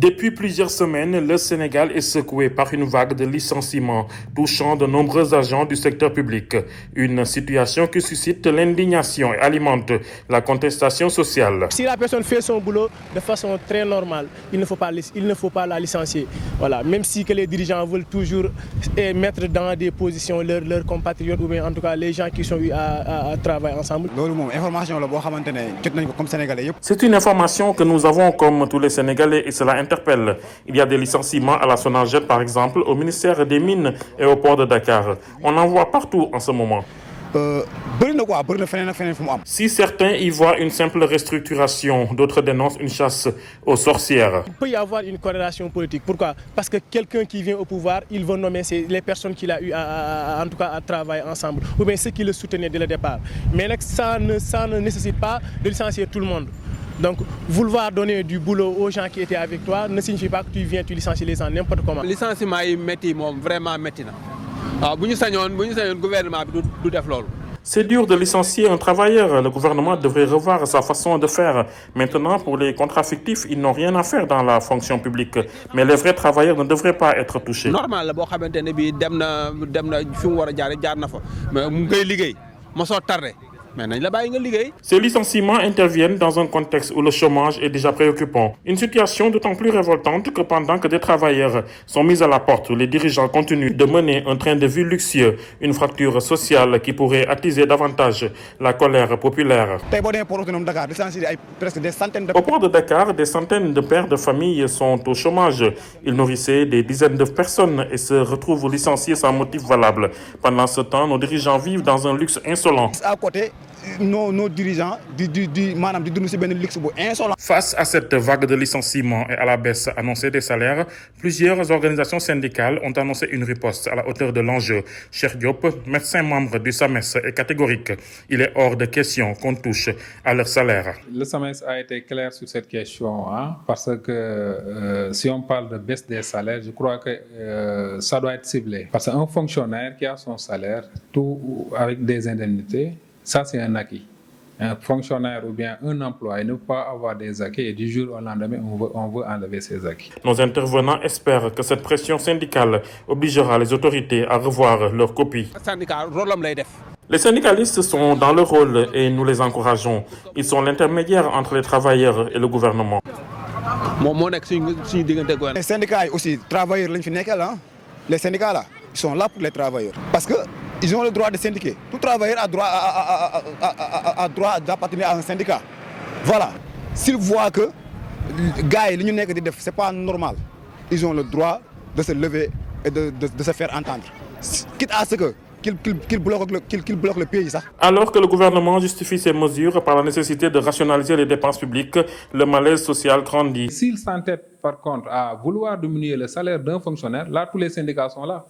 Depuis plusieurs semaines, le Sénégal est secoué par une vague de licenciements touchant de nombreux agents du secteur public. Une situation qui suscite l'indignation et alimente la contestation sociale. Si la personne fait son boulot de façon très normale, il ne faut pas la licencier. Voilà. Même si que les dirigeants veulent toujours mettre dans des positions leurs compatriotes ou bien en tout cas les gens qui sont à travailler ensemble. C'est une information que nous avons comme tous les Sénégalais et cela interpelle. Il y a des licenciements à la Sonaged par exemple, au ministère des Mines et au port de Dakar. On en voit partout en ce moment. Si certains y voient une simple restructuration, d'autres dénoncent une chasse aux sorcières. Il peut y avoir une corrélation politique. Pourquoi? Parce que quelqu'un qui vient au pouvoir, il va nommer les personnes qu'il a eu en tout cas à travailler ensemble, ou bien ceux qui le soutenaient dès le départ. Mais ça ne nécessite pas de licencier tout le monde. Donc, vouloir donner du boulot aux gens qui étaient avec toi ne signifie pas que tu licencier les gens n'importe comment. Le licenciement est vraiment métti. Gouvernement du def loolu. C'est dur de licencier un travailleur. Le gouvernement devrait revoir sa façon de faire. Maintenant, pour les contrats fictifs, ils n'ont rien à faire dans la fonction publique. Mais les vrais travailleurs ne devraient pas être touchés. Normal la boo xamante ne bii dem na fi mu war a jaar na fa mais mu ngay liggéey ma soo tardé. Ces licenciements interviennent dans un contexte où le chômage est déjà préoccupant. Une situation d'autant plus révoltante que pendant que des travailleurs sont mis à la porte, les dirigeants continuent de mener un train de vie luxueux, une fracture sociale qui pourrait attiser davantage la colère populaire. Au port de Dakar, des centaines de pères de famille sont au chômage. Ils nourrissaient des dizaines de personnes et se retrouvent licenciés sans motif valable. Pendant ce temps, nos dirigeants vivent dans un luxe insolent. Nos dirigeants Face à cette vague de licenciements et à la baisse annoncée des salaires, plusieurs organisations syndicales ont annoncé une riposte à la hauteur de l'enjeu. Cheikh Diop, médecin membre du SAMES, est catégorique. Il est hors de question qu'on touche à leur salaire. Le SAMES a été clair sur cette question, parce que si on parle de baisse des salaires, je crois que ça doit être ciblé. Parce qu'un fonctionnaire qui a son salaire, tout avec des indemnités, ça, c'est un acquis. Un fonctionnaire ou bien un employé ne peut pas avoir des acquis et du jour au lendemain, on veut enlever ces acquis. Nos intervenants espèrent que cette pression syndicale obligera les autorités à revoir leur copie. Les syndicalistes sont dans leur rôle et nous les encourageons. Ils sont l'intermédiaire entre les travailleurs et le gouvernement. Les syndicats aussi, travailleurs, les syndicats là, ils sont là pour les travailleurs. Parce que ils ont le droit de syndiquer. Tout travailleur a droit d'appartenir à un syndicat. Voilà. S'ils voient que les gars, ce n'est pas normal, ils ont le droit de se lever et de se faire entendre. Quitte à ce qu'ils bloquent le pays. Ça. Alors que le gouvernement justifie ces mesures par la nécessité de rationaliser les dépenses publiques, le malaise social grandit. S'ils s'entêtent par contre à vouloir diminuer le salaire d'un fonctionnaire, là tous les syndicats sont là.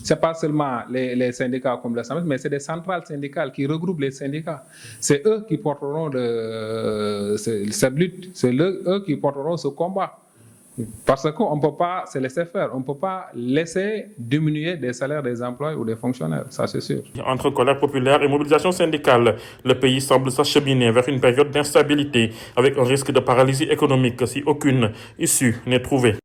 Ce n'est pas seulement les syndicats comme le SAMES, mais c'est des centrales syndicales qui regroupent les syndicats. C'est eux qui porteront cette lutte, c'est eux qui porteront ce combat. Parce qu'on ne peut pas se laisser faire, on ne peut pas laisser diminuer des salaires des employés ou des fonctionnaires, ça c'est sûr. Entre colère populaire et mobilisation syndicale, le pays semble s'acheminer vers une période d'instabilité avec un risque de paralysie économique si aucune issue n'est trouvée.